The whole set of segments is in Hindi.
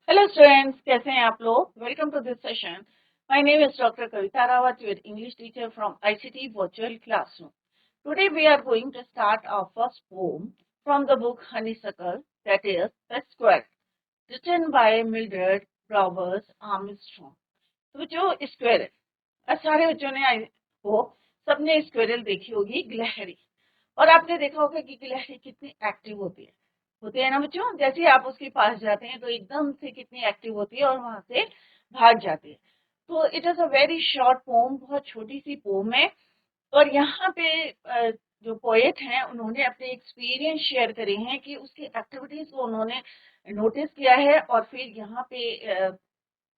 हेलो स्टूडेंट्स, कैसे हैं आप लोग? Welcome to this session. My name is doctor Kavita Rawat, your English teacher from ICT virtual classroom. Today we are going to start our first poem from the book Honeysuckle, that is The Squirrel, written by Mildred Browers Armstrong. तो बच्चों, स्क्वेरल, सारे बच्चों ने वो सबने स्क्वेरल देखी होगी, गिलहरी. और आपने देखा होगा कि गिलहरी कितनी एक्टिव होती है ना बच्चों. जैसे ही आप उसके पास जाते हैं तो एकदम से कितनी एक्टिव होती है और वहां से भाग जाती है. तो it is a very short poem, बहुत छोटी सी पोम है. और यहाँ पे जो पोएट हैं उन्होंने अपने एक्सपीरियंस शेयर करे हैं कि उसकी एक्टिविटीज को उन्होंने नोटिस किया है, और फिर यहाँ पे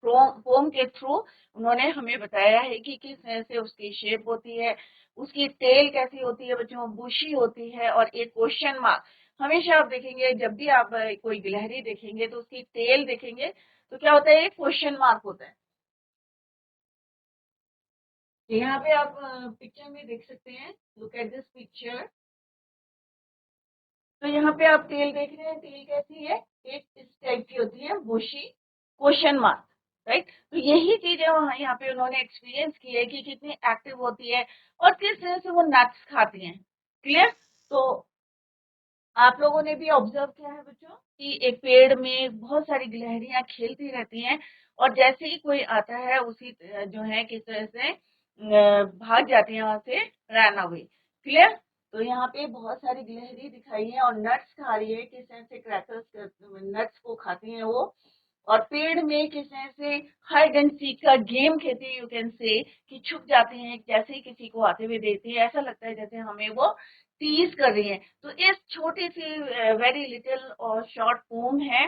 पोम के थ्रू उन्होंने हमें बताया है कि किस तरह से उसकी शेप होती है, उसकी टेल कैसी होती है बच्चों, बुशी होती है. और एक क्वेश्चन मार्क हमेशा आप देखेंगे, जब भी आप कोई गिलहरी देखेंगे तो उसकी टेल देखेंगे तो क्या होता है, एक क्वेश्चन मार्क होता है. यहाँ पे आप पिक्चर में देख सकते हैं, लुक एट दिस पिक्चर. तो यहाँ पे आप टेल देख रहे हैं, टेल कैसी है, एक इस टाइप की होती है, बुशी, क्वेश्चन मार्क, राइट. तो यही चीजें वहाँ यहाँ पे उन्होंने एक्सपीरियंस की है कि कितनी एक्टिव होती है और किस तरह से वो नट्स खाती हैं. क्लियर? तो आप लोगों ने भी ऑब्जर्व किया है बच्चों कि एक पेड़ में बहुत सारी गिलहरियां खेलती रहती हैं, और जैसे ही कोई आता है उसी जो है किस तरह से भाग जाती है वहां से, रन अवे. क्लियर? तो यहाँ पे बहुत सारी गिलहरी दिखाई है और नट्स खा रही है, किस तरह से क्रैकर्स नट्स को खाती हैं वो. और पेड़ में किस तरह से हाइड एंड सीक का गेम खेलती है, यू कैन से कि छुप जाती हैं, जैसे ही किसी को आते हुए देखती है ऐसा लगता है जैसे हमें वो टीज कर रही है. तो इस छोटी सी वेरी लिटिल और शॉर्ट पोम है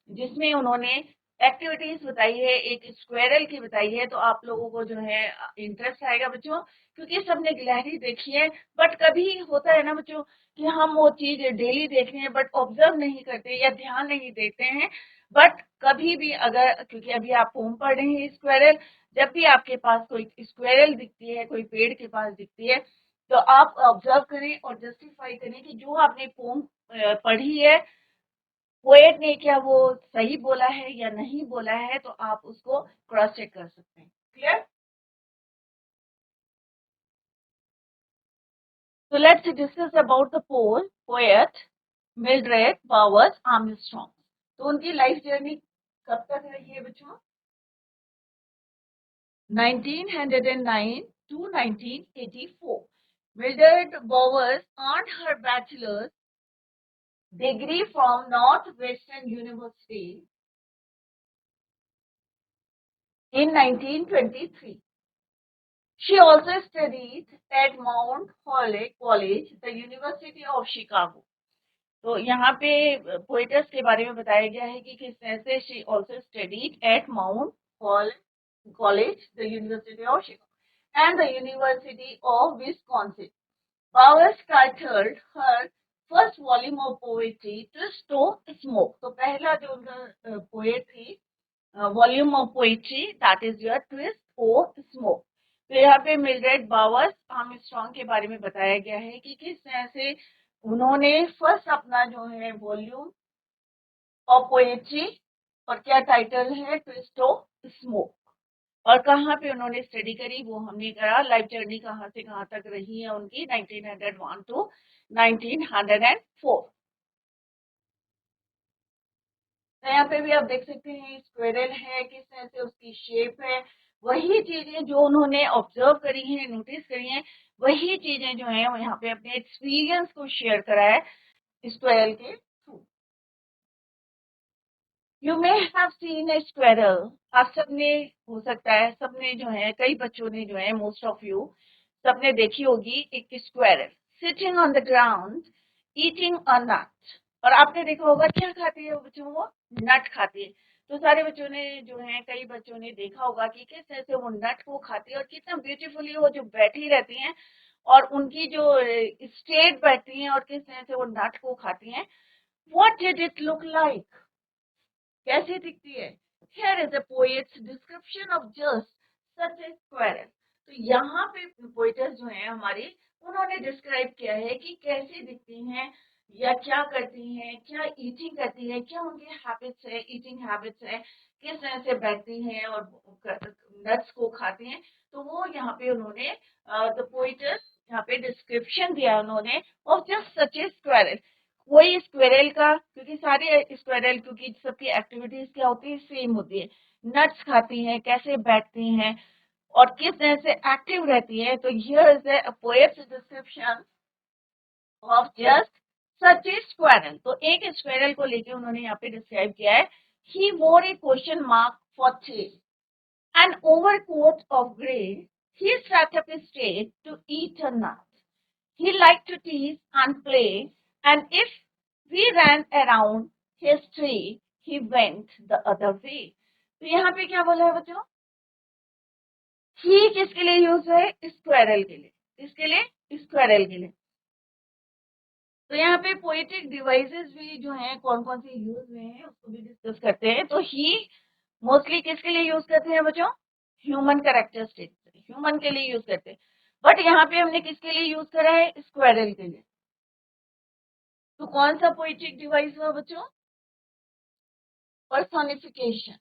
जिसमें उन्होंने एक्टिविटीज बताई है, एक स्क्वेरल की बताई है. तो आप लोगों को जो है इंटरेस्ट आएगा बच्चों, क्योंकि सबने गिलहरी देखी है. बट कभी होता है ना बच्चों कि हम वो चीज डेली देख रहे हैं बट ऑब्जर्व नहीं करते या ध्यान नहीं देते हैं. बट कभी भी अगर, क्योंकि अभी आप पोम पढ़ रहे हैं स्क्वेरल, जब भी आपके पास कोई स्क्वेरल दिखती है, कोई पेड़ के पास दिखती है, तो आप ऑब्जर्व करें और जस्टिफाई करें कि जो आपने पोम पढ़ी है, पोएट ने क्या वो सही बोला है या नहीं बोला है, तो आप उसको क्रॉस चेक कर सकते हैं. Clear? So let's discuss about the poet Mildred Bowers Armstrong. तो उनकी लाइफ जर्नी कब तक रही है बच्चों? 1909 to 1984. Mildred Bowers earned her bachelor's degree from Northwestern University in 1923. She also studied at Mount Holyoke College, the University of Chicago. तो यहाँ पे पोएटस के बारे में बताया गया है कि किस तरह से she also studied at mount hall college, the university of Chicago and the university of Wisconsin. Bowers titled her first volume of poetry Twist or Smoke. तो पहला जो उनका पोएट थी volume of poetry, that is your twist और स्मोक. तो यहाँ पे मिल्ड्रेड बावर्स आर्मस्ट्रांग के बारे में बताया गया है कि किस तरह से उन्होंने फर्स्ट अपना जो है वॉल्यूम ऑफ पोएट्री, और क्या टाइटल है, ट्विस्ट ऑफ स्मोक. और कहाँ पे उन्होंने स्टडी करी वो हमने करा. लाइफ जर्नी कहाँ से कहाँ तक रही है उनकी, 1901 टू 1904. तो यहाँ पे भी आप देख सकते हैं स्क्वेरल है, किस तरह से उसकी शेप है. वही चीजें जो उन्होंने ऑब्जर्व करी हैं, नोटिस करी हैं, वही चीजें जो है वो यहाँ पे अपने एक्सपीरियंस को शेयर करा है स्क्वेरल के through. You may have seen A squirrel. आप सबने, हो सकता है सबने जो है, कई बच्चों ने जो है, मोस्ट ऑफ यू सबने देखी होगी एक squirrel sitting on the ground eating a nut. और आपने देखा होगा क्या खाती है वो बच्चों, वो नट खाती है. तो सारे बच्चों ने जो है, कई बच्चों ने देखा होगा कि किस तरह से वो नट को खाती है और कितना ब्यूटीफुली वो जो बैठी रहती हैं और उनकी जो स्टेट बैठती हैं और किस तरह से वो नट को खाती हैं. What did it look like? कैसी दिखती है? Here is a poet's description of just such a squirrel. तो यहाँ पे पोइटस जो है हमारी, उन्होंने डिस्क्राइब किया है कि कैसी दिखती हैं या क्या करती हैं, क्या ईटिंग करती है, क्या उनकी हैबिट्स है, ईटिंग हैबिट्स है, किस तरह से बैठती हैं और नट्स को खाती हैं। तो वो यहाँ पे उन्होंने द पोइटस यहाँ पे डिस्क्रिप्शन दिया उन्होंने of just such A squirrel. वही स्क्वेरल का, क्योंकि सारे स्क्वेरल क्योंकि सबकी एक्टिविटीज क्या होती है, सेम होती है, नट्स खाती हैं, कैसे बैठती हैं और किस तरह से एक्टिव रहती है। तो here is a poets description of just such A squirrel. तो एक स्क्वेरल को लेके उन्होंने यहाँ पे डिस्क्राइब किया है, he wore a question mark for tail, an overcoat of grey, he sat up straight to eat a nut. He liked to tease and play, and if we ran around his tree, he went the other way. तो यहाँ पे क्या बोला है बच्चों, ही किसके लिए यूज है, स्क्वेरल के लिए, किसके लिए, स्क्वेरल के लिए। तो यहाँ पे पोएटिक डिवाइसेस भी जो हैं कौन कौन से यूज हुए हैं उसको भी डिस्कस करते हैं। तो ही मोस्टली किसके लिए यूज करते हैं बच्चों, ह्यूमन कैरेक्टरिस्टिक, ह्यूमन के लिए यूज करते हैं। बट यहाँ पे हमने किसके लिए यूज करा है, स्क्वेरल के लिए। तो कौन सा पोएटिक डिवाइस हुआ बच्चों, पर्सोनिफिकेशन।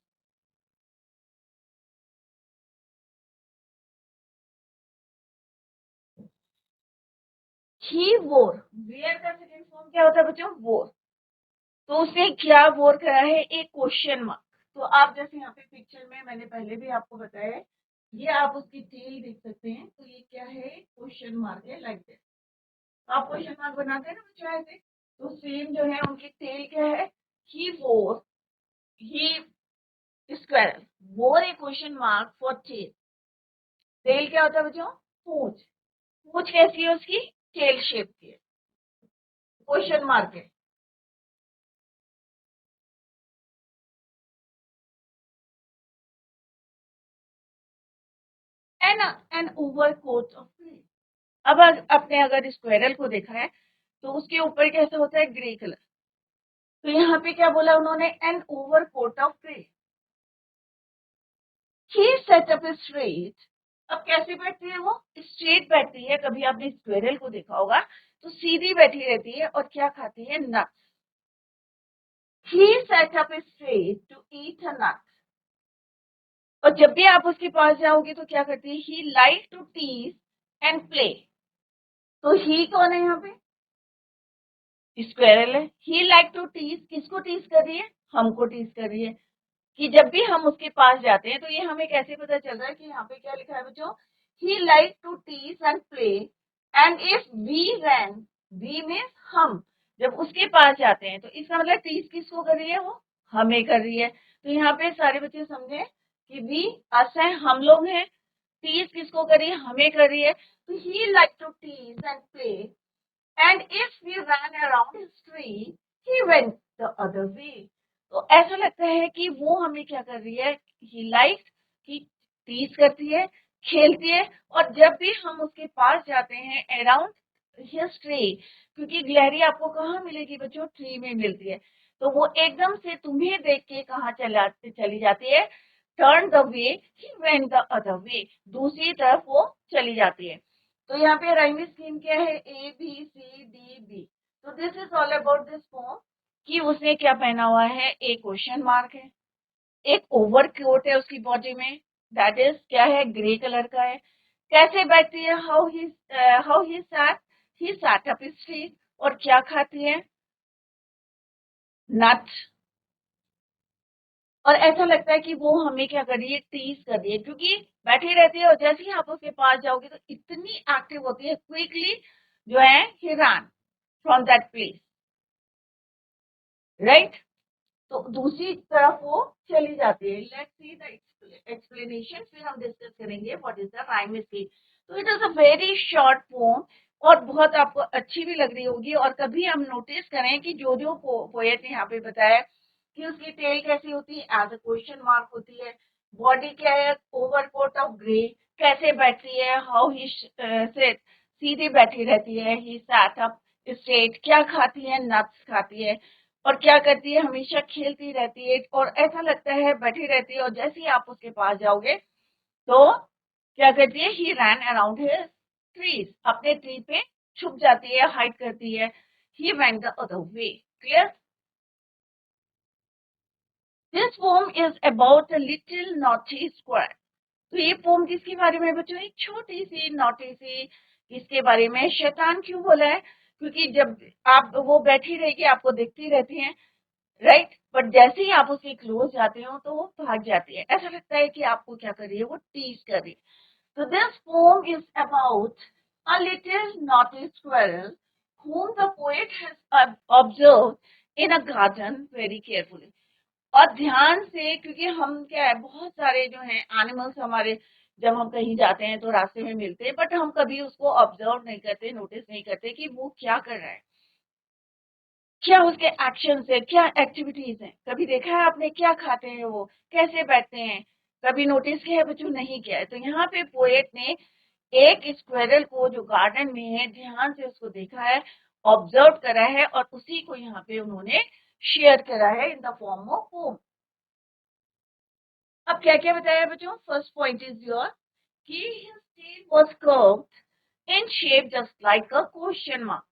ही वोर, वेयर का सेकंड फॉर्म क्या होता है बच्चों, वोर। तो उसने क्या वोर करा है, एक क्वेश्चन मार्क। तो आप जैसे यहाँ पे पिक्चर में मैंने पहले भी आपको बताया है, ये आप उसकी टेल देख सकते हैं। तो ये क्या है, क्वेश्चन मार्क है, लाइक दैट। आप क्वेश्चन मार्क बनाते हैं ना बच्चों ऐसे, तो सेम जो है उनकी टेल क्या है, ही वोर, he squirrel wore a question mark for tail. Tail क्या होता है बच्चों, पूंछ। पूंछ कैसी है उसकी, टेल शेप की है, क्वेश्चन मार्क है। An overcoat of grey. अब आपने अगर स्क्वेरल को देखा है तो उसके ऊपर कैसे होता है, ग्रे कलर। तो यहाँ पे क्या बोला उन्होंने, an overcoat of grey. He set up straight. अब कैसे बैठती है वो, स्ट्रेट बैठती है। कभी आपने स्क्वेरल को देखा होगा तो सीधी बैठी रहती है और क्या खाती है, nuts. He set up straight to eat a nut. और जब भी आप उसके पास जाओगे तो क्या करती है, he like to tease and play. तो ही कौन है यहाँ पे, स्क्वेरल है। ही लाइक टू टीज, किसको टीज कर रही है, हमको टीज कर रही है। कि जब भी हम उसके पास जाते हैं तो ये हमें कैसे पता चल रहा है कि यहाँ पे क्या लिखा है बच्चों, he like to tease and play, and if we ran, we means हम, जब उसके पास जाते हैं तो इसका मतलब टीज किसको कर रही है, वो हमें कर रही है। तो यहाँ पे सारे बच्चे समझे कि वी अस है, हम लोग हैं, टीज किसको कर रही है, हमें कर रही है। तो he like to tease and play, and if we ran around his tree, he went the other way. तो ऐसा लगता है कि वो हमें क्या कर रही है, he likes, कि टीज करती है, खेलती है। और जब भी हम उसके पास जाते हैं अराउंड his tree, क्योंकि गिलहरी आपको कहाँ मिलेगी बच्चों, ट्री में मिलती है। तो वो एकदम से तुम्हें देख के कहाँ चली जाती है, turn the way, he went the other way, दूसरी तरफ वो चली जाती है। तो यहाँ पे राइमिंग स्कीम क्या है, A B C D B. तो this is all about this poem, कि उसने क्या पहना हुआ है, एक क्वेश्चन मार्क है, एक ओवर कोट है उसकी बॉडी में, दैट इज क्या है, ग्रे कलर का है। कैसे बैठती है, how he sat up straight, और क्या खाती है, नट। और ऐसा लगता है कि वो हमें क्या कर रही है, टीज कर रही है, क्योंकि बैठी रहती है और जैसे ही आप उसके पास जाओगे तो इतनी एक्टिव होती है, क्विकली जो है he run from that place, right. तो दूसरी तरफ वो चली जाती है। लेट्स सी द एक्सप्लेनेशन, फिर हम डिस्कस करेंगे what is the rhyme scheme. तो it is a very short poem और बहुत आपको अच्छी भी लग रही होगी। और कभी हम नोटिस करें कि जो जो पोएट ने यहाँ पे बताया कि उसकी टेल कैसी होती है, एज अ क्वेश्चन मार्क होती है, बॉडी क्या है, ओवरकोट ऑफ ग्रे, कैसे बैठती है, हाउ ही सिट, सीधी बैठी रहती है, ही सैट अप स्ट्रेट, क्या खाती है, नट्स खाती है, और क्या करती है, हमेशा खेलती रहती है और ऐसा लगता है बैठी रहती है। और जैसे ही आप उसके पास जाओगे तो क्या करती है, ही रैन अराउंड हिज ट्रीज, अपने ट्री पे छुप जाती है, हाइड करती है। he went the other way. Clear? This poem is about a little naughty squirrel. तो ये पोम किसके बारे में बच्चों? एक छोटी सी नॉटी सी किसके बारे में? शैतान क्यों बोला है? क्योंकि जब आप वो बैठी रहेगी आपको देखती रहती हैं, राइट, बट जैसे ही आप उसके क्लोज जाते हो तो वो भाग जाती है, ऐसा लगता है कि आपको क्या कर रही है, वो टीज कर रही है. So this poem is about a little naughty squirrel whom the poet has observed in a garden very carefully. और ध्यान से, क्योंकि हम क्या है, बहुत सारे जो हैं एनिमल्स हमारे जब हम कहीं जाते हैं तो रास्ते में मिलते हैं, बट हम कभी उसको ऑब्जर्व नहीं करते, नोटिस नहीं करते कि वो क्या कर रहा है, क्या उसके एक्शन है, क्या एक्टिविटीज हैं. कभी देखा है आपने क्या खाते हैं, वो कैसे बैठते हैं, कभी नोटिस किया है बच्चों? नहीं किया है. तो यहाँ पे पोएट ने एक स्क्वेरल को जो गार्डन में है ध्यान से उसको देखा है, ऑब्जर्व करा है, और उसी को यहाँ पे उन्होंने शेयर करा है in the form of poem. अब क्या क्या बताया बच्चों? फर्स्ट पॉइंट इज योर कि his tail was curved in shape just like a question mark.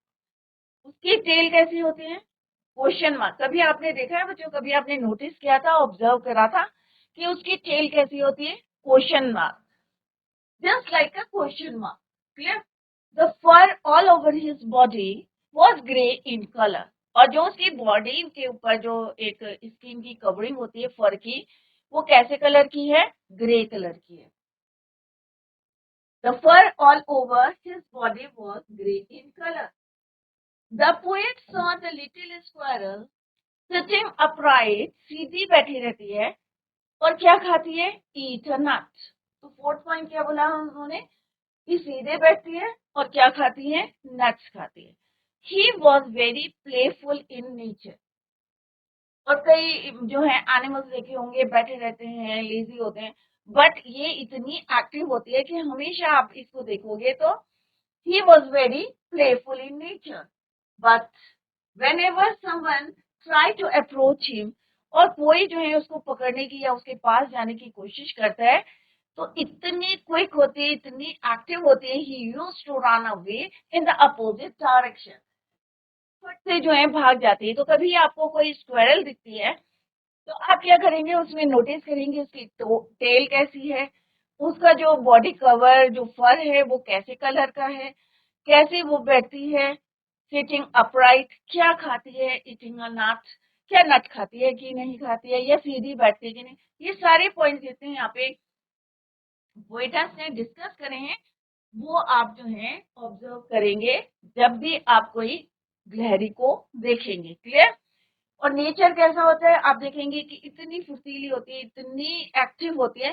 उसकी टेल कैसी होती है? Question mark. कभी आपने देखा है बच्चों, कभी आपने नोटिस किया था, ऑब्जर्व करा था कि उसकी टेल कैसी होती है? Question mark, just like a question mark. Clear? The fur all over his body was grey in colour. और जो उसकी बॉडी के ऊपर जो एक स्किन की कवरिंग होती है फर की, वो कैसे कलर की है? ग्रे कलर की है. The fur all over his body was grey in color. The poet saw the little squirrel sitting upright, सीधी बैठी रहती है, और क्या खाती है? Eat a nut. तो फोर्थ पॉइंट क्या बोला उन्होंने? कि सीधे बैठती है और क्या खाती है? नट्स खाती है. He was very playful in nature. और कई जो है एनिमल्स देखे होंगे, बैठे रहते हैं, लेजी होते हैं, बट ये इतनी एक्टिव होती है कि हमेशा आप इसको देखोगे तो he was very playful in nature. But whenever someone tried to approach him, और कोई जो है उसको पकड़ने की या उसके पास जाने की कोशिश करता है, तो इतनी क्विक होती है, इतनी एक्टिव होती है, he used to run away in the opposite direction. फट से जो है भाग जाती है. तो कभी आपको कोई स्क्वेरल दिखती है तो आप क्या करेंगे? उसमें नोटिस करेंगे उसकी टेल कैसी है, उसका जो बॉडी कवर जो फर है वो कैसे कलर का है, कैसे वो बैठती है, सिटिंग अपराइट, क्या खाती है, ईटिंग अ नट, क्या नट खाती है कि नहीं खाती है, या सीधी बैठती है कि नहीं. ये सारे पॉइंट्स जितने यहाँ पे पोएटस ने डिस्कस करे हैं, वो आप जो है ऑब्जर्व करेंगे जब भी आप कोई गिलहरी को देखेंगे. क्लियर? और नेचर कैसा होता है आप देखेंगे कि इतनी फुर्तीली होती है, इतनी एक्टिव होती है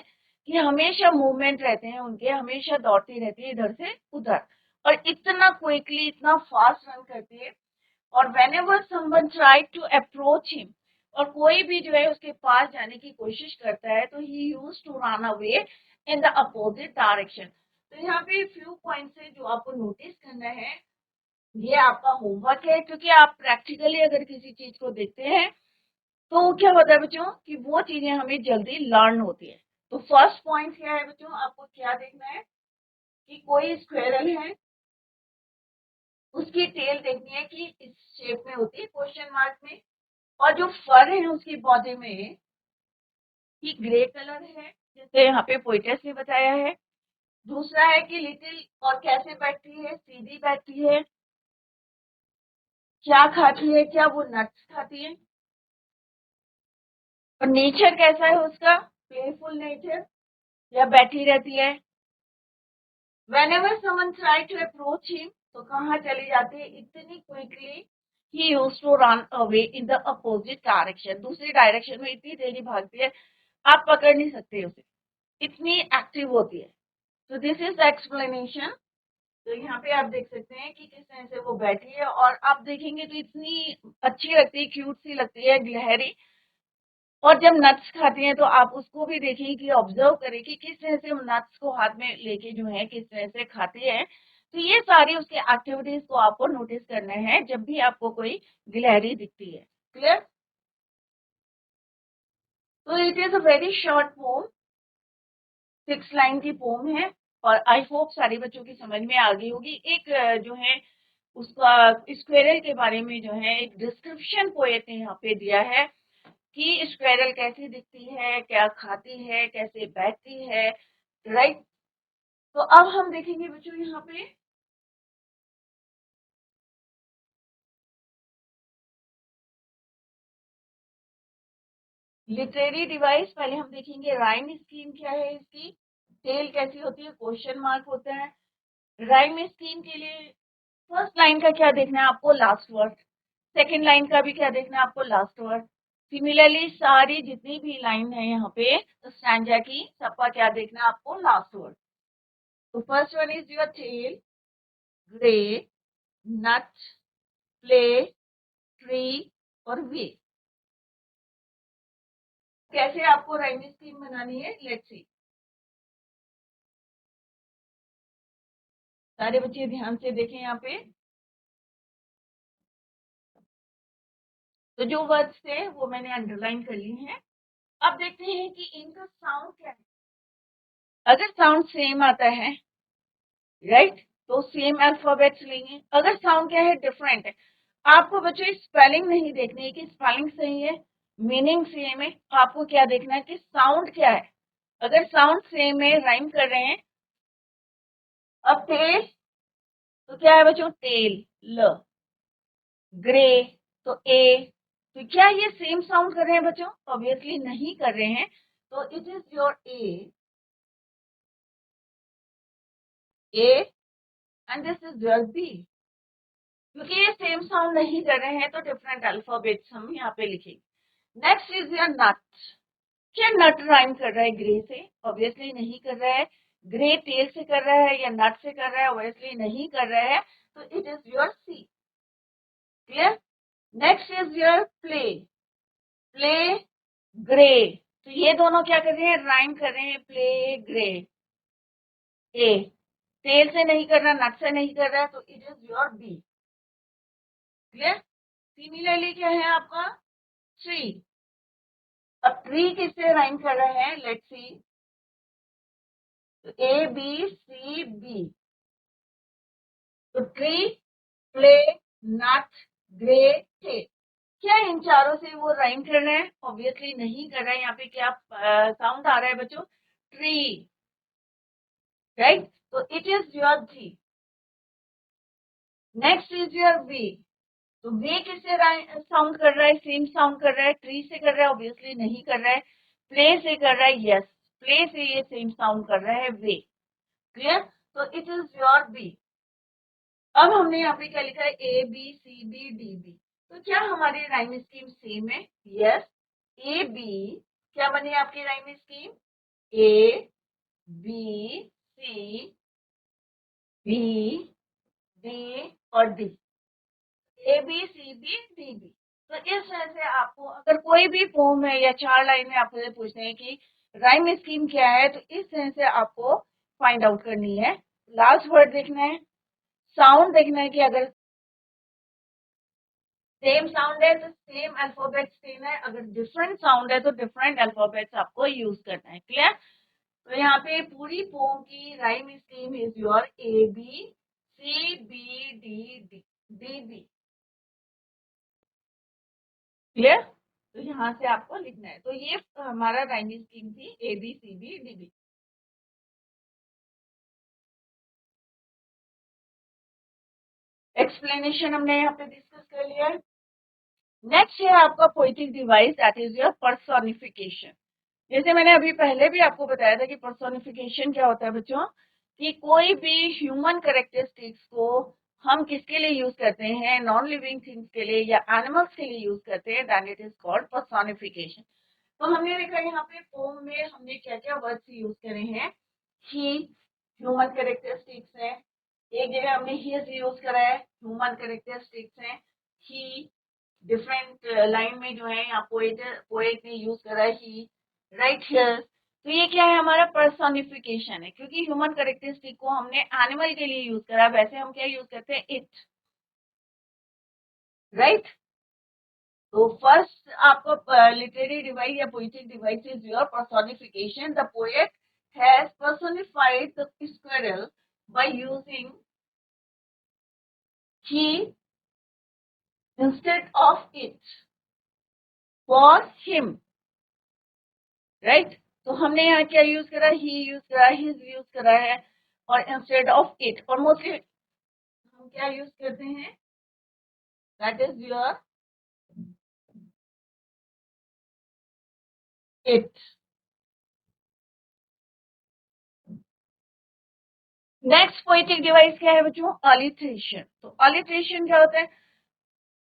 कि हमेशा मूवमेंट रहते हैं उनके, हमेशा दौड़ती रहती है इधर से उधर, और इतना क्विकली, इतना फास्ट रन करती है. और whenever someone try to approach him, और कोई भी जो है उसके पास जाने की कोशिश करता है, तो he used to run away in the opposite direction. तो यहाँ पे फ्यू पॉइंट्स है जो आपको नोटिस करना है. ये आपका होमवर्क है, क्योंकि आप प्रैक्टिकली अगर किसी चीज को देखते हैं तो क्या होता है बच्चों कि वो चीजें हमें जल्दी लर्न होती है. तो फर्स्ट पॉइंट क्या है बच्चों? आपको क्या देखना है कि कोई स्क्वेरल है, उसकी टेल देखनी है कि इस शेप में होती है, क्वेश्चन मार्क में, और जो फर है उसकी बॉडी में कि ग्रे कलर है, जैसे यहाँ पे पोइटस ने बताया है. दूसरा है कि लिटिल, और कैसे बैठती है? सीधी बैठती है. क्या खाती है? क्या वो नट्स खाती है? और नेचर कैसा है उसका? प्लेफुल नेचर, या बैठी रहती है. Whenever someone tried to approach him, तो कहाँ चली जाती है? इतनी quickly he used to run away in the opposite direction. दूसरी डायरेक्शन में इतनी तेजी भागती है, आप पकड़ नहीं सकते उसे, इतनी एक्टिव होती है. तो दिस इज द एक्सप्लेनेशन. तो यहाँ पे आप देख सकते हैं कि किस तरह से वो बैठी है, और आप देखेंगे तो इतनी अच्छी लगती है, क्यूट सी लगती है गिलहरी. और जब नट्स खाती हैं तो आप उसको भी देखिए कि ऑब्जर्व करें कि किस तरह से नट्स को हाथ में लेके जो है किस तरह से खाती है. तो ये सारी उसके एक्टिविटीज को आपको नोटिस करना है जब भी आपको कोई गिलहरी दिखती है. क्लियर? तो it is a very short poem, 6 line की पोम है, और आई होप सारे बच्चों की समझ में आ गई होगी. एक जो है उसका स्क्वेरल के बारे में जो है एक डिस्क्रिप्शन पोएट ने यहाँ पे दिया है कि स्क्वेरल कैसी दिखती है, क्या खाती है, कैसे बैठती है, राइट। तो अब हम देखेंगे बच्चों यहाँ पे लिटरेरी डिवाइस। पहले हम देखेंगे राइम स्कीम क्या है, इसकी टेल कैसी होती है, क्वेश्चन मार्क होता है। राइम स्कीम के लिए फर्स्ट लाइन का क्या देखना है आपको, लास्ट वर्ड। सेकेंड लाइन का भी क्या देखना है आपको, लास्ट वर्ड। सिमिलरली सारी जितनी भी लाइन है यहाँ पे स्टैंजा की, सबका क्या देखना है आपको, लास्ट वर्ड। तो first one is your tail, grey, nut, play, tree और वे। कैसे आपको राइम स्कीम बनानी है, लेट्स सी। सारे बच्चे ध्यान से देखें यहाँ पे। तो जो वर्ड्स थे वो मैंने अंडरलाइन कर लिए हैं। अब देखते हैं कि इनका साउंड क्या है। अगर साउंड सेम आता है, राइट, तो सेम अल्फाबेट्स लेंगे। अगर साउंड क्या है, डिफरेंट है, आपको बच्चों स्पेलिंग नहीं देखनी है कि स्पेलिंग सही है, मीनिंग सेम है, आपको क्या देखना है कि साउंड क्या है। अगर साउंड सेम है, राइम कर रहे हैं। अब टेल, तो क्या है बच्चों, टेल, ल। ग्रे, तो ए। तो क्या ये सेम साउंड कर रहे हैं बच्चों, ऑब्वियसली नहीं कर रहे हैं। तो it is your A and this is your B. क्योंकि ये सेम साउंड नहीं कर रहे हैं तो डिफरेंट अल्फाबेट्स हम यहाँ पे लिखेंगे। नेक्स्ट इज योर नट। क्या नट राइम कर रहा है ग्रे से, ऑब्वियसली नहीं कर रहा है। ग्रे टेल से कर रहा है या नट से कर रहा है, ऑब्वियसली नहीं कर रहा है। तो it is your C. Clear. Next is your play. Play, grey. तो ये दोनों क्या कर रहे हैं, राइम कर रहे हैं, प्ले, ग्रे। ए, टेल से नहीं कर रहा, नट से नहीं कर रहा, तो it is your B. Clear. Similarly क्या है आपका, ट्री। अब ट्री किससे राइम कर रहा है, let's see. A B C B. तो tree, play, nut, grey, tail. क्या इन चारों से वो राइम कर रहे हैं, ऑब्वियसली नहीं कर रहा है। यहाँ पे क्या साउंड आ रहा है बच्चों, ट्री, राइट। तो it is your G. Next is your way. तो वे किससे साउंड कर रहा है, सेम साउंड कर रहा है, ट्री से कर रहा है, ऑब्वियसली नहीं कर रहा है। प्ले से कर रहा है, यस, प्ले से ये सेम साउंड कर रहा है, वे। क्लियर। तो इट इज योर बी। अब हमने यहाँ पे क्या लिखा है, A B C B D B. तो क्या हमारी राइम स्कीम सेम है, यस। ए बी, क्या बनी आपकी rhyme scheme, A B C B D और D. A B C B D B. तो इस तरह से आपको अगर कोई भी फॉर्म है या चार लाइन में आपसे पूछते हैं कि राइम स्कीम क्या है, तो इस तरह से आपको फाइंड आउट करनी है। लास्ट वर्ड देखना है, साउंड देखना है कि अगर सेम साउंड है तो सेम अल्फाबेट्स देना है, अगर डिफरेंट साउंड है तो डिफरेंट अल्फाबेट्स आपको यूज करना है। क्लियर। तो यहाँ पे पूरी पोम की rhyme scheme is your A B C B D D D B. Clear. तो यहाँ से आपको लिखना है। तो ये हमारा राइम स्कीम थी, A B C B D B. Explanation हमने यहाँ पे डिस्कस कर लिया है। नेक्स्ट है आपका poetic device, that is your personification. जैसे मैंने अभी पहले भी आपको बताया था कि पर्सोनिफिकेशन क्या होता है बच्चों, कि कोई भी ह्यूमन कैरेक्टरिस्टिक्स को हम किसके लिए यूज करते हैं, नॉन लिविंग थिंग्स के लिए या एनिमल्स के लिए यूज करते हैं, that it is called personification. तो हमने देखा यहाँ पे पोम में हमने क्या क्या वर्ड्स यूज करे हैं। ही, ह्यूमन कैरेक्टरिस्टिक्स है। एक जगह हमने हिज यूज करा है, ह्यूमन कैरेक्टरिस्टिक्स है। ही, डिफरेंट लाइन में जो है यहाँ पोएट ने यूज करा है ही, राइट हियर। तो ये क्या है, हमारा पर्सोनिफिकेशन है, क्योंकि ह्यूमन कैरेक्टरिस्टिक को हमने एनिमल के लिए यूज करा, वैसे हम क्या यूज करते हैं, इट, राइट। तो फर्स्ट आपको लिटरेरी डिवाइस या poetic device is your personification. The poet has personified the squirrel by using he instead of it, for him, right. तो हमने यहाँ क्या यूज करा, ही यूज करा, हिज यूज करा है, और इंस्टेड ऑफ इट। और मोस्टली हम क्या यूज करते हैं, that is your it. Next poetic device क्या है बच्चों, अलिट्रेशन। तो अलिट्रेशन क्या होता है,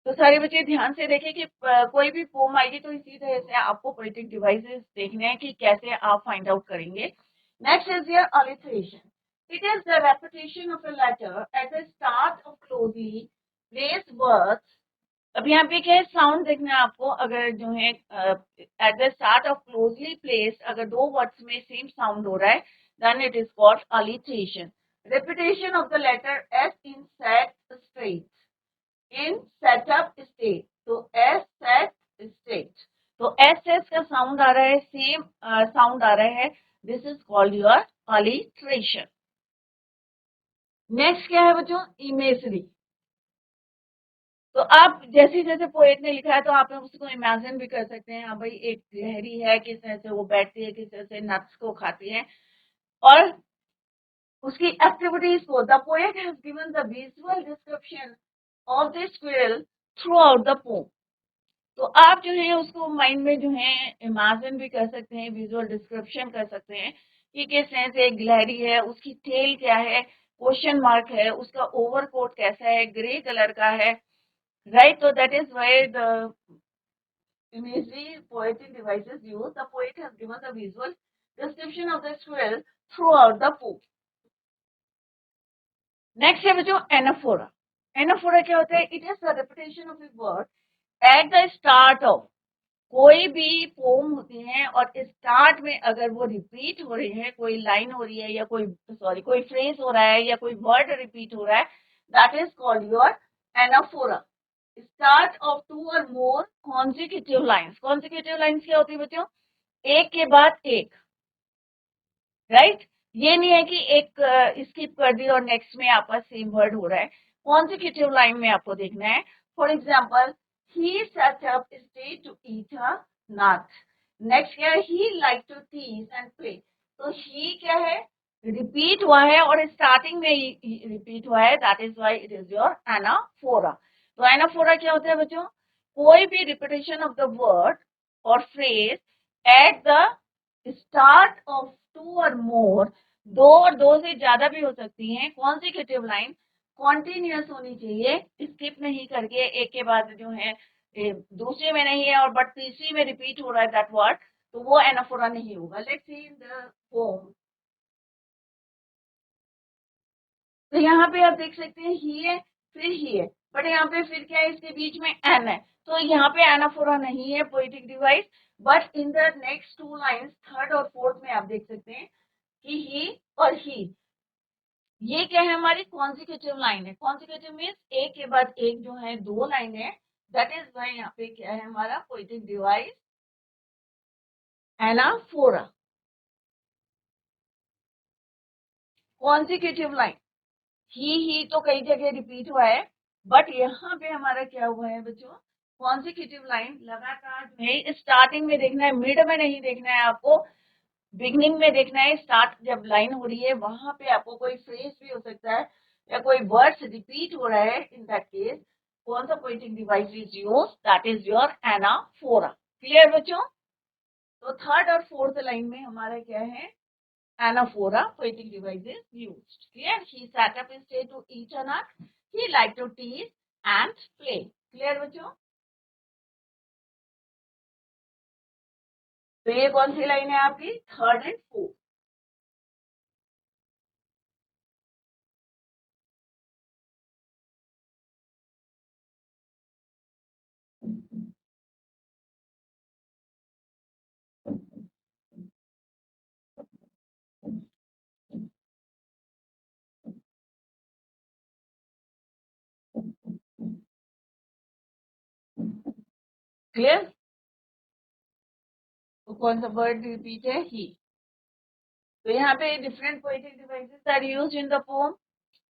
तो सारे बच्चे ध्यान से देखें कि कोई भी पोम आएगी तो इसी तरह से आपको पोएटिक डिवाइसेस देखने हैं कि कैसे आप फाइंड आउट करेंगे। Next is your alliteration. It is the repetition of a letter at the start of closely placed words. अब यहाँ पे क्या है, साउंड देखना है आपको। अगर जो है at the start of closely placed, अगर दो वर्ड्स में सेम साउंड हो रहा है, then it is called alliteration. Repetition of the letter S in set straight, in setup state, तो S set state, तो S S का साउंड आ रहा है, सेम साउंड आ रहा है, this is called your alliteration। Next क्या है बच्चों, इमेजरी। तो आप जैसे जैसे पोएट ने लिखा है तो आप उसको इमेजिन भी कर सकते हैं। हाँ भाई, एक लहरी है, किस तरह से वो बैठती है, किस तरह से नट्स को खाती है, और उसकी एक्टिविटीज को। The poet has given the visual description of the squirrel through out the pome. तो आप जो है उसको माइंड में जो है इमेजिन भी कर सकते हैं, विजुअल डिस्क्रिप्शन कर सकते हैं कि किस तरह से एक गिलहरी है, उसकी टेल क्या है, क्वेश्चन मार्क है, उसका ओवरकोट कैसा है, ग्रे कलर का है, राइट। तो that is why the imagery poetic devices used. The poet has given the visual description of the squirrel throughout the poem. Next है बच्चों एनाफोरा। एनाफोरा क्या होता है, it is the repetition of a word at the start of. कोई भी पोम होती है और स्टार्ट में अगर वो रिपीट हो रही है, कोई लाइन हो रही है, या कोई फ्रेज हो रहा है, या कोई वर्ड रिपीट हो रहा है, that is called your anaphora. Start of two और more consecutive lines. Consecutive lines क्या होती है बच्चों, एक के बाद एक, राइट। ये नहीं है कि एक स्किप कर दी और नेक्स्ट में आपका सेम वर्ड हो रहा है। कॉन्जिक्यूटिव लाइन में आपको देखना है। For example, he set up stay to eat a nut. Next क्या है, he like to tease and play. तो ही क्या है, रिपीट हुआ है और स्टार्टिंग में रिपीट हुआ है, that is why it is your anaphora. तो एनाफोरा क्या होता है बच्चों, कोई भी रिपीटेशन ऑफ द वर्ड और phrase at the start of two और मोर, दो और दो से ज्यादा भी हो सकती हैं, कॉन्जिक्यूटिव लाइन कॉन्टिन्यूअस होनी चाहिए, स्किप नहीं करके एक के बाद जो है दूसरे में नहीं है और बट तीसरी में रिपीट हो रहा है दैट वर्ड, तो वो एनाफोरा नहीं होगा। Let's see in the pome. तो यहाँ पे आप देख सकते हैं ही है, फिर ही है, बट यहाँ पे फिर क्या है, इसके बीच में एन है, तो यहाँ पे एनाफोरा नहीं है poetic device. But in the next two lines, third और फोर्थ में आप देख सकते हैं कि ही और ही, ये क्या है, हमारी कॉन्जिक्यूटिव लाइन है। कॉन्जिक्यूटिव मीन्स एक के बाद एक जो है दो लाइन है, दैट इज वाई यहाँ पे क्या है हमारा poetic device anaphora. Consecutive line, ही तो कई जगह रिपीट हुआ है, बट यहाँ पे हमारा क्या हुआ है बच्चों, कॉन्जिक्यूटिव लाइन लगातार जो है स्टार्टिंग में देखना है, मिड में नहीं देखना है आपको, बिगनिंग में देखना है। स्टार्ट जब लाइन हो रही है वहां पे आपको कोई फ्रेज भी हो सकता है या कोई वर्ड्स रिपीट हो रहा है, इन दैट केस कौन सा poetic device is used, that is your anaphora. Clear बच्चों। तो थर्ड और फोर्थ लाइन में हमारा क्या है, anaphora poetic device is used. Clear? He sat up instead to eat a nut. He liked to tease and play. Clear बच्चों। तो ये कौन सी लाइन है आपकी, थर्ड एंड फोर्थ। क्लियर। तो कौन सा वर्ड रिपीट है, ही। तो यहाँ पे different poetic devices are used in the poem.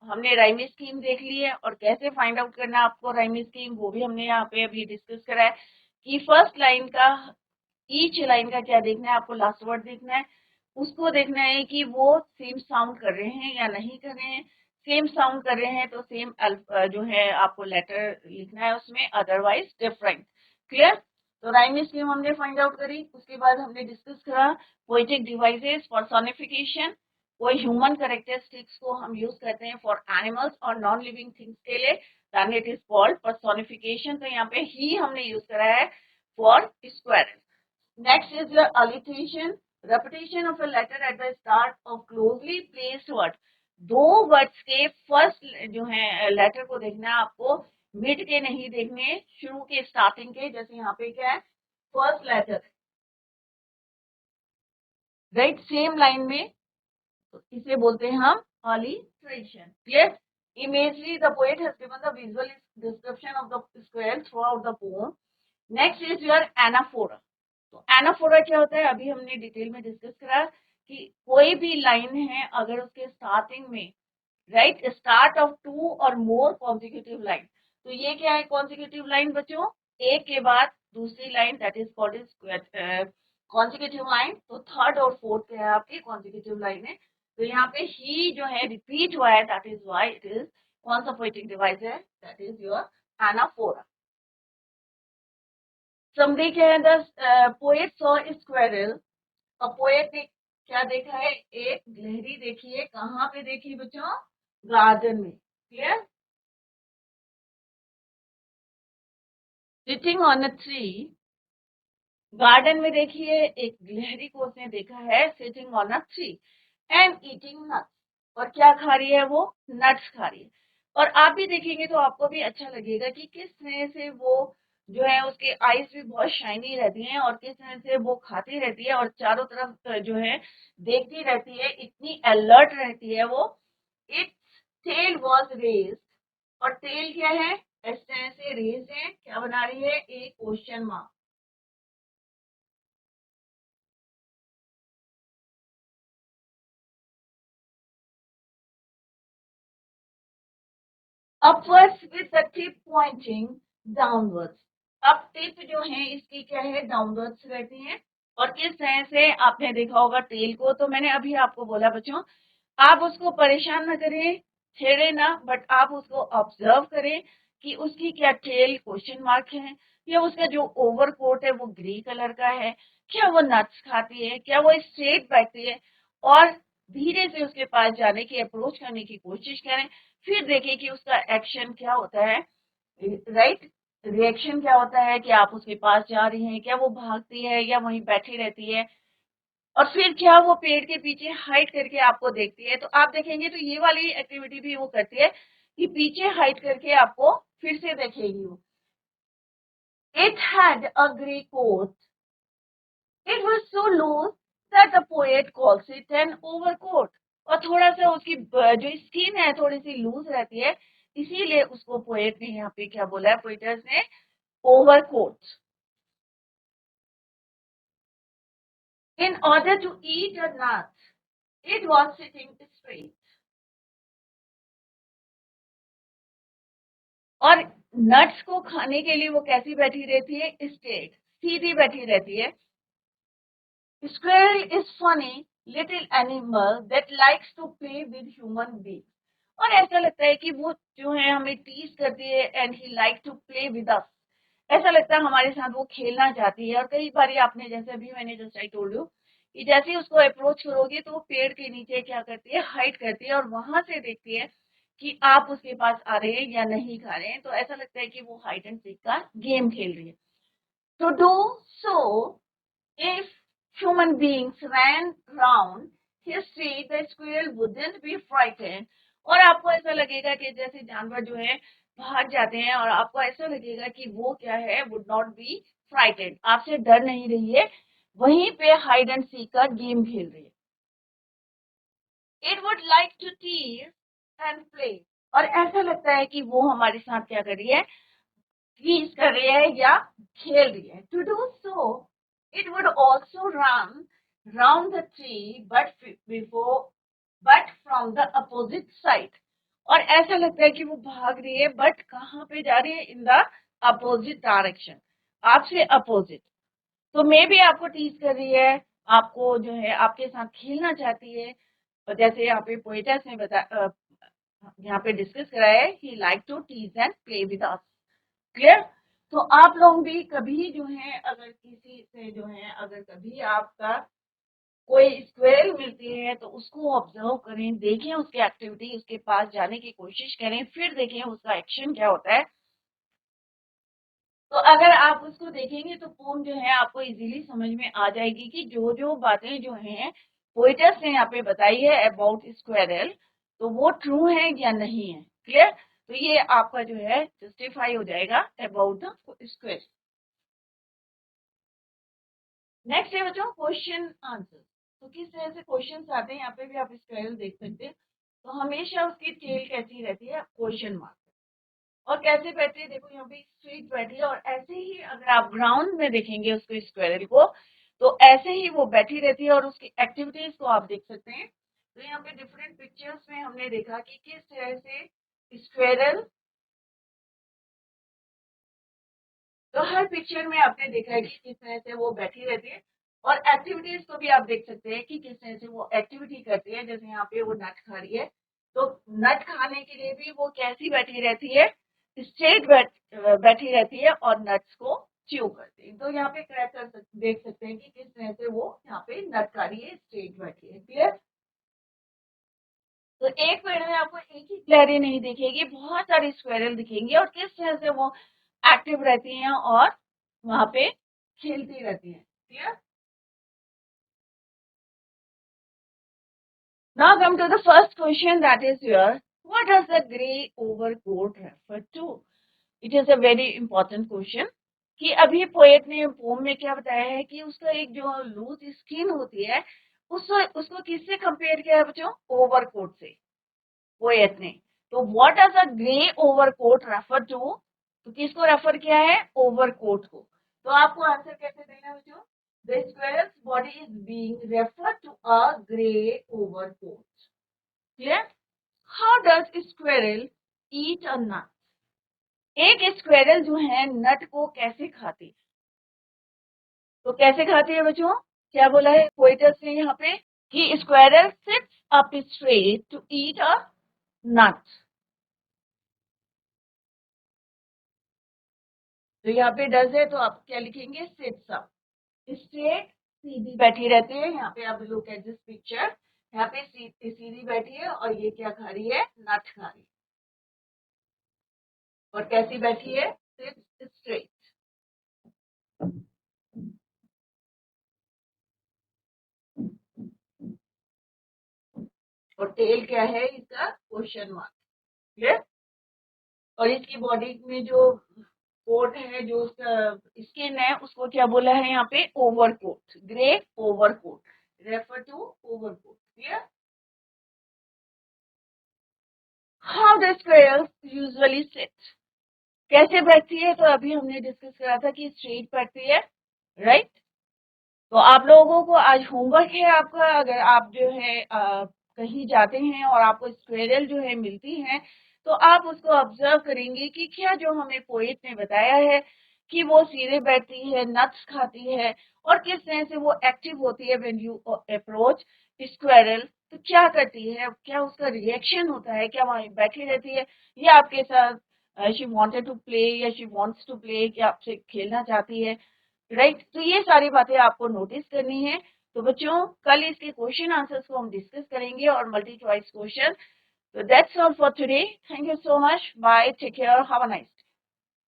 हमने राइमी स्कीम देख ली है और कैसे फाइंड आउट करना है आपको राइमी स्कीम वो भी हमने यहाँ पे अभी डिस्कस करा है कि फर्स्ट लाइन का ईच लाइन का क्या देखना है, आपको लास्ट वर्ड देखना है, उसको देखना है कि वो सेम साउंड कर रहे हैं या नहीं कर रहे हैं। सेम साउंड कर रहे हैं तो सेम जो है आपको लेटर लिखना है उसमें, अदरवाइज डिफरेंट। क्लियर? तो राइम स्कीम हमने फाइंड आउट करी, उसके बाद हमने डिस्कस करा पोएटिक डिवाइसेस, पर्सोनिफिकेशन। कोई ह्यूमन कैरेक्टरिस्टिक्स को हम यूज करते हैं फॉर एनिमल्स और नॉन लिविंग थिंग्स के लिए, then it is called personification. तो यहाँ पे ही हमने यूज करा है for squirrel. Next is your alliteration, repetition of a letter at the start of closely placed word. दो वर्ड्स के फर्स्ट जो है लेटर को देखना है आपको, मिड के नहीं देखने, शुरू के स्टार्टिंग के। जैसे यहाँ पे क्या है, first letter, right, same line में, तो इसे बोलते हैं हम alliteration. Clear? Imagery, the poet has given the visual description of the square throughout the poem. Next is your anaphora. तो एनाफोरा क्या होता है, अभी हमने डिटेल में डिस्कस करा कि कोई भी लाइन है अगर उसके स्टार्टिंग में, राइट, स्टार्ट ऑफ टू और मोर कॉन्जिक्यूटिव लाइन, तो ये क्या है, कॉन्जिक्यूटिव लाइन बच्चों, एक के बाद दूसरी line, that is called consecutive line. तो थर्ड और फोर्थ क्या है आपकी कॉन्जिक्यूटिव लाइन है। तो यहाँ पे ही जो है रिपीट हुआ है, that is why it is, कौन सा पोएटिक डिवाइस है, that is your anaphora. Summary क्या है, the poet saw a squirrel, और पोएट ने क्या देखा है, एक गिलहरी देखी है। कहाँ पे देखी बच्चों, गार्डन में। Clear? Sitting on a tree, garden में देखिए एक गिलहरी को उसने देखा है sitting on a tree and eating nuts, और क्या खा रही है वो, नट्स खा रही है। और आप भी देखेंगे तो आपको भी अच्छा लगेगा कि किस तरह से वो जो है उसके आईज भी बहुत शाइनी रहती हैं और किस तरह से वो खाती रहती है और चारों तरफ जो है देखती रहती है, इतनी अलर्ट रहती है वो। इट्स टेल वॉज रेज्ड, और टेल क्या है, इस तरह से रेज है, क्या बना रही है, एक question mark. Upwards with the tip pointing downwards, अब टिप जो है इसकी क्या है, डाउनवर्ड्स रहती है। और किस तरह से आपने देखा होगा टेल को, तो मैंने अभी आपको बोला बच्चों, आप उसको परेशान ना करें, छेड़े ना, बट आप उसको ऑब्जर्व करें कि उसकी क्या टेल क्वेश्चन मार्क है, या उसका जो ओवरकोट है वो ग्रे कलर का है, क्या वो नट्स खाती है, क्या वो स्ट्रेट बैठती है, और धीरे से उसके पास जाने की, अप्रोच करने की कोशिश करें। फिर देखिए कि उसका एक्शन क्या होता है, राइट, रिएक्शन क्या होता है, कि आप उसके पास जा रही हैं, क्या वो भागती है या वहीं बैठी रहती है, और फिर क्या वो पेड़ के पीछे हाइड करके आपको देखती है। तो आप देखेंगे तो ये वाली एक्टिविटी भी वो करती है कि पीछे हाइड करके आपको फिर से देखेगी वो। It had a grey coat, it was so loose that the poet calls it an overcoat, और थोड़ा सा उसकी जो स्किन है थोड़ी सी लूज रहती है, इसीलिए उसको पोएट ने यहाँ पे क्या बोला है, पोइटर्स ने, overcoat. In order to eat a nut, it was sitting straight, और नट्स को खाने के लिए वो कैसी बैठी रहती है, स्ट्रेट, सीधी बैठी रहती है। Squirrel is funny little animal that likes to play with human beings. और ऐसा लगता है कि वो जो है हमें टीज करती है, and he like to play with us, ऐसा लगता है हमारे साथ वो खेलना चाहती है। और कई बार आपने, जैसे अभी मैंने जस्ट आई टोल्ड यू, कि जैसे ही उसको अप्रोच करोगे तो वो पेड़ के नीचे क्या करती है, हाइड करती है, और वहां से देखती है कि आप उसके पास आ रहे हैं या नहीं खा रहे हैं। तो ऐसा लगता है कि वो हाइड एंड सीक का गेम खेल रही है। To do so, if human beings ran round his tree, the squirrel wouldn't be frightened. और आपको ऐसा लगेगा कि जैसे जानवर जो है भाग जाते हैं, और आपको ऐसा लगेगा कि वो क्या है, वुड नॉट बी फ्राइटेड, आपसे डर नहीं रही है, वहीं पे हाइड एंड सीक का गेम खेल रही है। It would like to tease and play, और ऐसा लगता है कि वो हमारे साथ क्या कर रही है, टीज कर रही है या खेल रही है। To do so, it would also run round the tree, but before, but from the opposite side. और ऐसा लगता है कि वो भाग रही है, बट कहाँ पे जा रही है? इन द अपोजिट डायरेक्शन, आपसे अपोजिट। तो मे भी आपको टीज कर रही है, आपको जो है आपके साथ खेलना चाहती है। और जैसे यहाँ पे पोएटस ने यहाँ पे डिस्कस कराया है, he like to tease and play with us. Clear? तो आप लोग भी कभी जो है अगर किसी से जो है अगर कभी आपका कोई स्क्वेरल मिलती है तो उसको ऑब्जर्व करें, देखें उसकी एक्टिविटी, उसके पास जाने की कोशिश करें, फिर देखें उसका एक्शन क्या होता है। तो अगर आप उसको देखेंगे तो पोम जो है आपको इजीली समझ में आ जाएगी कि जो जो बातें जो हैं पोएटस ने यहाँ पे बताई है अबाउट स्क्वेरल, तो वो ट्रू है या नहीं है। क्लियर? तो ये आपका जो है जस्टिफाई हो जाएगा अबाउट द स्क्वेरल। नेक्स्ट है बच्चों क्वेश्चन आंसर। तो किस तरह से क्वेश्चन आते हैं यहाँ पे भी आप स्क्वेरल देख सकते हैं। तो हमेशा उसकी टेल कैसी रहती है? Question mark. और कैसे बैठी है? देखो यहाँ पे स्ट्रेट बैठी है, और ऐसे ही अगर आप ग्राउंड में देखेंगे उसको स्क्वेरल को, तो ऐसे ही वो बैठी रहती है और उसकी एक्टिविटीज को आप देख सकते हैं। तो यहाँ पे डिफरेंट पिक्चर्स में हमने देखा कि किस तरह से स्क्वेरल, तो हर पिक्चर में आपने देखा है कि किस तरह से वो बैठी रहती है, और एक्टिविटीज को भी आप देख सकते हैं कि किस तरह से वो एक्टिविटी करती है। जैसे यहाँ पे वो नट खा रही है, तो नट खाने के लिए भी वो कैसी बैठी रहती है? स्ट्रेट बैठी रहती है और नट्स को च्यू करती है। तो यहाँ पे देख सकते हैं कि किस तरह से वो यहाँ पे नट खा रही है, स्ट्रेट बैठी है। क्लियर? तो एक पेड़ में आपको एक ही क्लैरी नहीं दिखेगी, बहुत सारी स्क्वेरल दिखेंगी, और किस तरह से वो एक्टिव रहती हैं और वहां पे खेलती रहती हैं। Clear? Now come to the first question, that is your, what does the grey overcoat refer to? It is a very important question. कि अभी पोएट ने पोम में क्या बताया है कि उसका एक जो लूज स्किन होती है उसको किससे कंपेयर किया है बच्चों? ओवरकोट से, पोएट ने। तो what does a grey overcoat refer to? तो किसको रेफर किया है? ओवरकोट को। तो आपको आंसर कैसे देना है बच्चों? The squirrel's body is being refer to a grey overcoat. Clear? How does squirrel eat a nut? एक स्क्वेरल जो है नट को कैसे खाती है? तो कैसे खाती है बच्चों? क्या बोला है पोएटस ने यहाँ पे कि squirrel sits up straight to eat a nut. तो यहाँ पे डज है तो आप क्या लिखेंगे? Seats up. स्ट्रेट सीधी बैठी रहती है। यहाँ पे आप लुक एट दिस पिक्चर, यहाँ पे सीधी बैठी है और ये क्या खा रही है? नट खा रही है। और कैसी बैठी है? Seats straight. और टेल क्या है इसका? Question mark. क्लियर? और इसकी बॉडी में जो कोट है, जो उसका स्किन है, उसको क्या बोला है यहाँ पे? Overcoat, grey overcoat, refer to overcoat. Clear? How the squirrels usually sit? कैसे बैठती है? तो अभी हमने डिस्कस करा था कि स्ट्रेट बैठती है, राइट? तो आप लोगों को आज होमवर्क है आपका, अगर आप जो है कहीं जाते हैं और आपको स्क्वेरल जो है मिलती है, तो आप उसको ऑब्जर्व करेंगे कि क्या जो हमें पोएट ने बताया है कि वो सीधे बैठती है, नट्स खाती है, और किस तरह से वो एक्टिव होती है व्हेन यू अप्रोच स्क्वेरल। तो क्या करती है, क्या उसका रिएक्शन होता है, क्या वहां बैठी रहती है, या आपके साथ शी वांटेड टू प्ले, या शी वांट्स टू प्ले, कि आपसे खेलना चाहती है, राइट? तो ये सारी बातें आपको नोटिस करनी है। तो बच्चों कल इसके क्वेश्चन आंसर्स को हम डिस्कस करेंगे और मल्टी चॉइस क्वेश्चन। तो that's all for today. Thank you so much. Bye, take care, have a nice